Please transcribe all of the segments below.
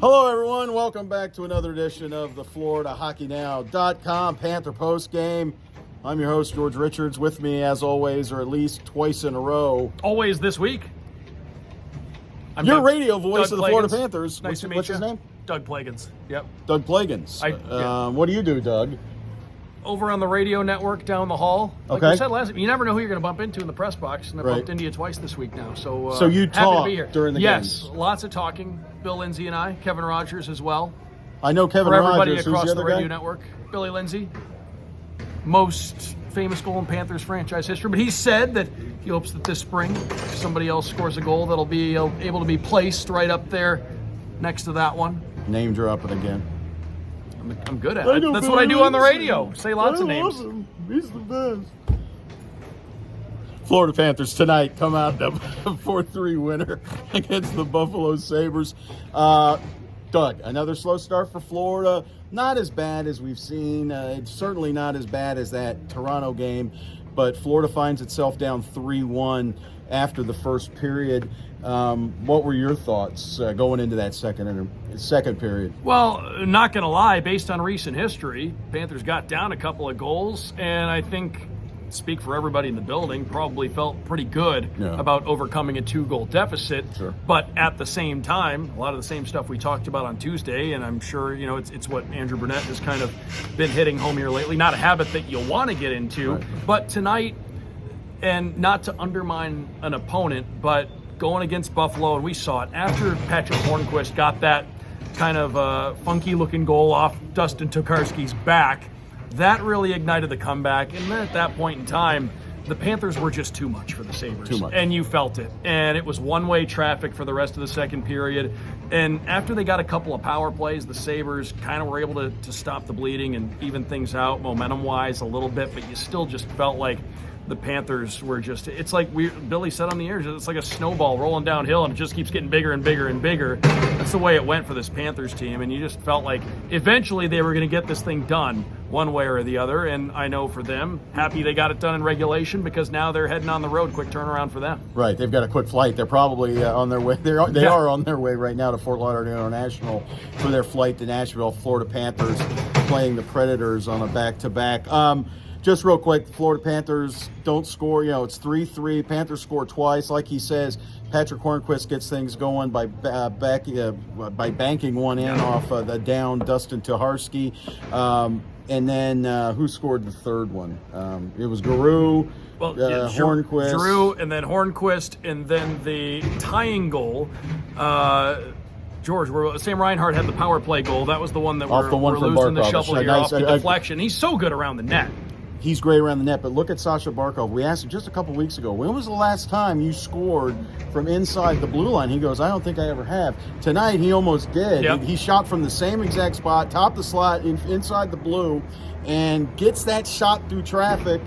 Hello, everyone. Welcome back to another edition of the Floridahockeynow.com Panther Postgame. I'm your host, George Richards. With me, as always, or at least twice in a row. Always this week. I'm Your Doug, radio voice Doug of the Plagens. Florida Panthers. Nice to meet what's you. his name? Doug Plagens. Yep. Doug Plagens. Yeah. What do you do, Doug? Over on the radio network down the hall. Like Okay. we said last time, you never know who you're going to bump into in the press box, and I Right. bumped into you twice this week now. So you happy talk to be here. during the yes, games? lots of talking. Bill Lindsay and I, Kevin Rogers as well. I know Kevin For everybody Rogers. Who's across the the other radio guy? network, Billy Lindsay, most famous goal in Panthers franchise history. But he said that he hopes that this spring somebody else scores a goal that'll be able to be placed right up there next to that one. Name dropping again. I'm good at it. That's what I do on the radio. Say lots of names. He's the best. Florida Panthers tonight come out a 4-3 winner against the Buffalo Sabres. Doug, another slow start for Florida. Not as bad as we've seen. It's certainly not as bad as that Toronto game, but Florida finds itself down 3-1 after the first period. What were your thoughts going into that second period? Well, not going to lie, based on recent history, Panthers got down a couple of goals, and I think, speak for everybody in the building, probably felt pretty good about overcoming a 2-goal deficit. Sure. But at the same time, a lot of the same stuff we talked about on Tuesday, and I'm sure it's what Andrew Burnett has kind of been hitting home here lately. Not a habit that you'll want to get into, right. But tonight, and not to undermine an opponent, but going against Buffalo, and we saw it after Patrick Hornquist got that kind of funky-looking goal off Dustin Tokarski's back. That really ignited the comeback, and then at that point in time, the Panthers were just too much for the Sabres. Too much. And you felt it. And it was one-way traffic for the rest of the second period. And after they got a couple of power plays, the Sabres kind of were able to stop the bleeding and even things out momentum-wise a little bit, but you still just felt like the Panthers were just, it's like Billy said on the air, it's like a snowball rolling downhill and it just keeps getting bigger and bigger and bigger. That's the way it went for this Panthers team, and you just felt like eventually they were going to get this thing done one way or the other, and I know for them, happy they got it done in regulation because now they're heading on the road. Quick turnaround for them. Right, they've got a quick flight. They're probably on their way. They are on their way right now to Fort Lauderdale International for their flight to Nashville. Florida Panthers playing the Predators on a back-to-back. Just real quick, the Florida Panthers don't score. It's 3-3. Panthers score twice. Like he says, Patrick Hornquist gets things going by banking one in off the down Dustin Tokarski. And then who scored the third one? It was Giroux, Hornquist. Giroux, and then Hornquist, and then the tying goal. George, Sam Reinhart had the power play goal. That was the one that we're losing the shuffle here off the deflection. He's so good around the net. He's great around the net, but look at Sasha Barkov. We asked him just a couple weeks ago, when was the last time you scored from inside the blue line? He goes, I don't think I ever have. Tonight, he almost did. Yep. He shot from the same exact spot, top the slot, inside the blue, and gets that shot through traffic.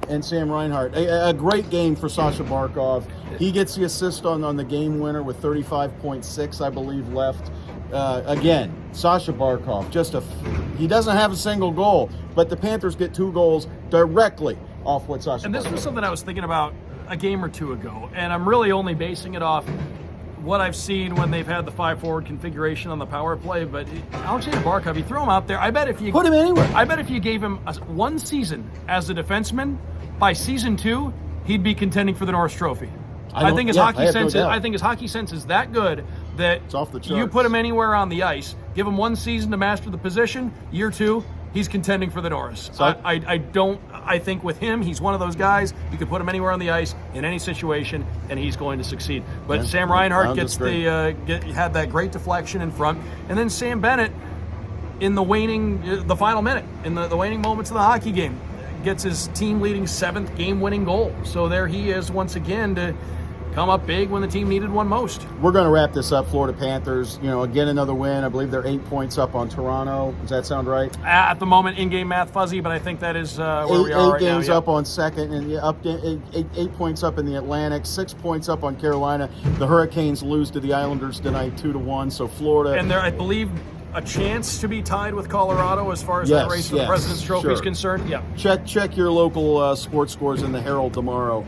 And Sam Reinhart, a great game for Sasha Barkov. He gets the assist on the game winner with 35.6, I believe, left. Again, Sasha Barkov, he doesn't have a single goal, but the Panthers get 2 goals directly off what Sasha Barkov. And this was something I was thinking about a game or two ago, and I'm really only basing it off what I've seen when they've had the 5-forward configuration on the power play. But Alexander Barkov, you throw him out there, I bet if you put him anywhere. I bet if you gave him one season as a defenseman, by season 2, he'd be contending for the Norris Trophy. I think his hockey sense is that good that it's off the charts. You put him anywhere on the ice, give him one season to master the position, year 2, he's contending for the Norris. So, I think with him, he's one of those guys, you could put him anywhere on the ice in any situation, and he's going to succeed. But Sam Reinhart had that great deflection in front, and then Sam Bennett in the final minute, in the waning moments of the hockey game, gets his team-leading 7th game-winning goal. So there he is once again to come up big when the team needed one most. We're going to wrap this up. Florida Panthers, again, another win. I believe they're 8 points up on Toronto. Does that sound right? At the moment, in-game math fuzzy, but I think that is where we are right now. 8 games up on second, and up 8 points up in the Atlantic, 6 points up on Carolina. The Hurricanes lose to the Islanders tonight, 2-1. So Florida, and they're, I believe, a chance to be tied with Colorado as far as that race for the President's Trophy is concerned. Yeah. Check your local sports scores in the Herald tomorrow.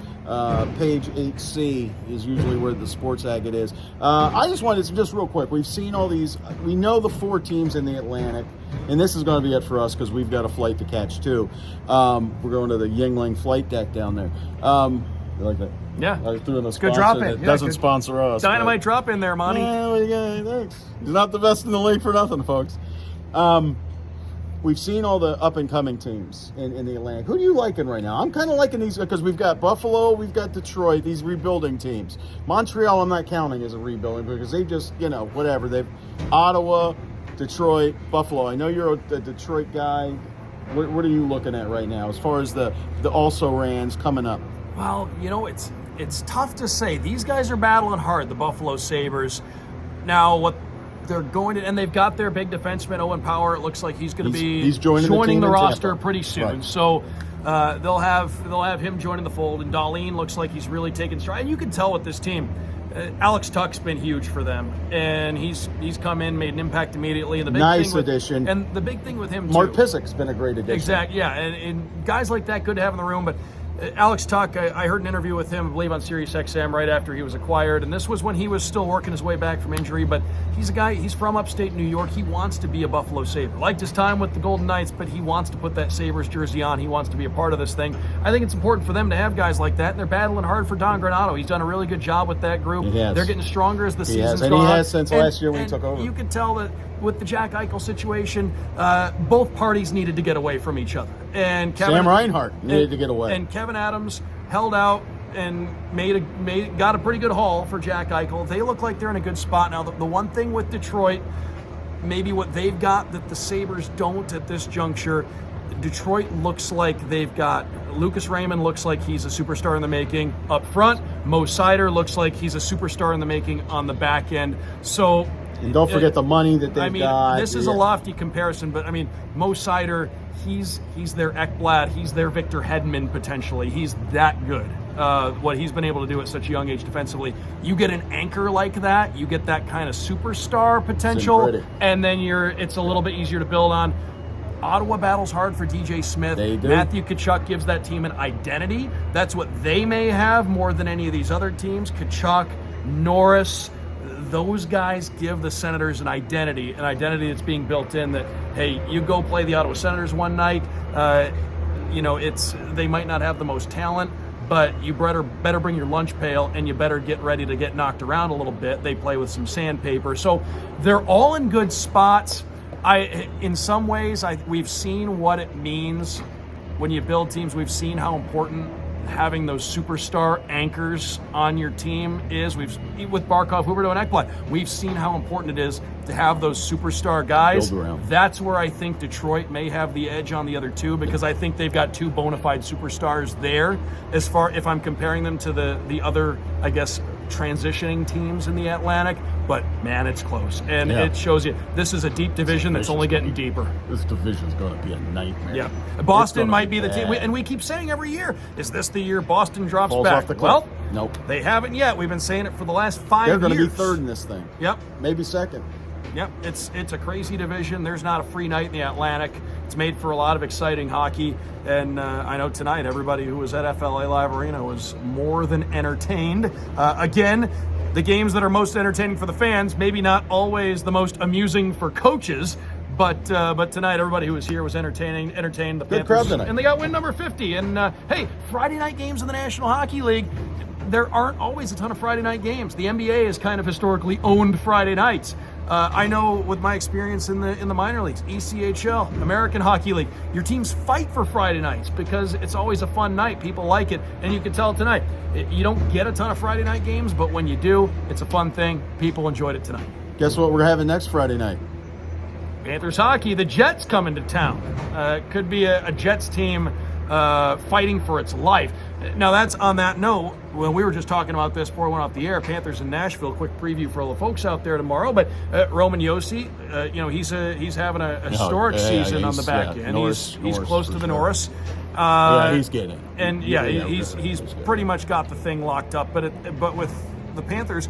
Page 8C is usually where the sports agate is. I just wanted to, just real quick, we've seen all these, we know the 4 teams in the Atlantic, and this is going to be it for us because we've got a flight to catch too. We're going to the Yingling flight deck down there. You like that? Yeah. I threw in a Good drop in. It doesn't sponsor us. Dynamite drop in there, Monty. Yeah, thanks. He's not the best in the league for nothing, folks. We've seen all the up-and-coming teams in the Atlantic. Who are you liking right now? I'm kind of liking these because we've got Buffalo, we've got Detroit, these rebuilding teams. Montreal I'm not counting as a rebuilding because they just, whatever. They've Ottawa, Detroit, Buffalo. I know you're a Detroit guy. What are you looking at right now as far as the also-rans coming up? Well, it's tough to say. These guys are battling hard, the Buffalo Sabres. Now, what they're going to, and they've got their big defenseman, Owen Power. It looks like he's going to be joining the roster pretty soon. Right. So they'll have him joining the fold, and Darlene looks like he's really taking stride. And you can tell with this team, Alex Tuck's been huge for them, and he's come in, made an impact immediately. And the big nice thing with, addition. And the big thing with him, Mark too. Pisic's been a great addition. Exactly, yeah. And guys like that good to have in the room, but Alex Tuck, I heard an interview with him, I believe, on Sirius XM right after he was acquired, and this was when he was still working his way back from injury, but he's a guy, he's from upstate New York. He wants to be a Buffalo Sabre. Liked his time with the Golden Knights, but he wants to put that Sabres jersey on. He wants to be a part of this thing. I think it's important for them to have guys like that, and they're battling hard for Don Granato. He's done a really good job with that group. They're getting stronger as the season's gone on. And he has since last year when he took over. You could tell that with the Jack Eichel situation, both parties needed to get away from each other. And Sam Reinhart needed to get away. And Kevin Adams held out and got a pretty good haul for Jack Eichel. They look like they're in a good spot now. The one thing with Detroit, maybe what they've got that the Sabres don't at this juncture, Detroit looks like they've got Lucas Raymond looks like he's a superstar in the making up front. Mo Seider looks like he's a superstar in the making on the back end. So. And don't forget the money that they've got. This is a lofty comparison, but Mo Seider, he's their Ekblad, he's their Victor Hedman potentially. He's that good. What he's been able to do at such a young age defensively. You get an anchor like that, you get that kind of superstar potential, and then it's a little bit easier to build on. Ottawa battles hard for DJ Smith. They do. Matthew Tkachuk gives that team an identity. That's what they may have more than any of these other teams. Tkachuk, Norris, those guys give the Senators an identity that's being built in that, hey, you go play the Ottawa Senators one night, they might not have the most talent, but you better bring your lunch pail and you better get ready to get knocked around a little bit. They play with some sandpaper. So they're all in good spots. In some ways, we've seen what it means when you build teams. We've seen how important having those superstar anchors on your team is. With Barkov, Huberdeau, and Ekblad, we've seen how important it is to have those superstar guys. That's where I think Detroit may have the edge on the other two, because I think they've got two bona fide superstars there. If I'm comparing them to the other, I guess, transitioning teams in the Atlantic, but man, it's close, and it shows you this is a deep division that's only getting deeper. This division's going to be a nightmare. Yeah, Boston might be the team, and we keep saying every year, is this the year Boston drops Falls back? Off the cliff. Well, nope, they haven't yet. We've been saying it for the last 5 years. They're going to be third in this thing. Yep, maybe second. Yep, it's a crazy division. There's not a free night in the Atlantic. It's made for a lot of exciting hockey, and I know tonight everybody who was at FLA Live Arena was more than entertained. Again, the games that are most entertaining for the fans, maybe not always the most amusing for coaches, but tonight everybody who was here was entertained. The Good Panthers, crowd tonight. and they got win number 50. And hey, Friday night games in the National Hockey League, there aren't always a ton of Friday night games. The NBA has kind of historically owned Friday nights. I know with my experience in the minor leagues, ECHL, American Hockey League, your teams fight for Friday nights because it's always a fun night. People like it, and you can tell tonight. You don't get a ton of Friday night games, but when you do, it's a fun thing. People enjoyed it tonight. Guess what we're having next Friday night? Panthers hockey. The Jets coming to town. Could be a Jets team fighting for its life. Now, that's on that note. Well, we were just talking about this before we went off the air. Panthers in Nashville. Quick preview for all the folks out there tomorrow. But Roman Josi, he's having a historic season on the back end. Norris, he's close to the Norris. He's getting it. And he's pretty much got the thing locked up. But with the Panthers,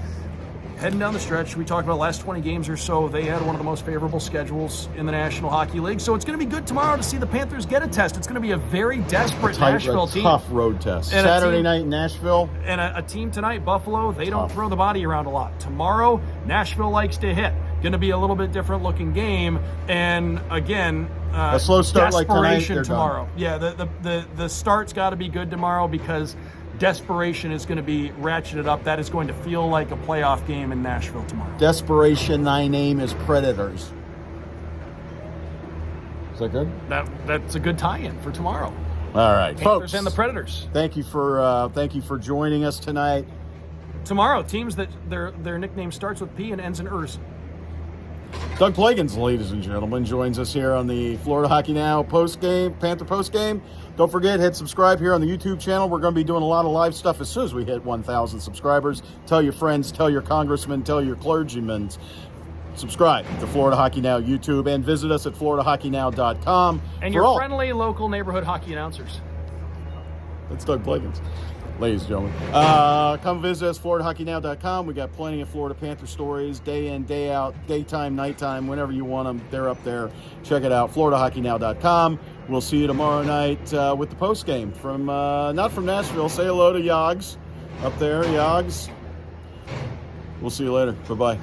heading down the stretch. We talked about the last 20 games or so. They had one of the most favorable schedules in the National Hockey League. So it's going to be good tomorrow to see the Panthers get a test. It's going to be a very desperate Nashville team. Tough road test. And Saturday night in Nashville. And a team tonight, Buffalo, they don't throw the body around a lot. Tomorrow, Nashville likes to hit. Going to be a little bit different looking game. And again, a slow start like tonight, they're tomorrow. done. Yeah, the start's got to be good tomorrow because desperation is going to be ratcheted up. That is going to feel like a playoff game in Nashville tomorrow. Desperation, thy name is Predators. Is that good? That's a good tie-in for tomorrow. All right, Panthers folks. And the Predators. Thank you for joining us tonight. Tomorrow, teams that their nickname starts with P and ends in Ers. Doug Plagens, ladies and gentlemen, joins us here on the Florida Hockey Now Panther postgame. Don't forget, hit subscribe here on the YouTube channel. We're going to be doing a lot of live stuff as soon as we hit 1,000 subscribers. Tell your friends, tell your congressmen, tell your clergymen. Subscribe to Florida Hockey Now YouTube and visit us at FloridaHockeynow.com. And your friendly local neighborhood hockey announcers. That's Doug Plagens. Ladies and gentlemen, come visit us, FloridaHockeynow.com. We got plenty of Florida Panther stories, day in, day out, daytime, nighttime, whenever you want them. They're up there. Check it out, FloridaHockeynow.com. We'll see you tomorrow night with the postgame from, not from Nashville. Say hello to Yogs up there, Yogs. We'll see you later. Bye-bye.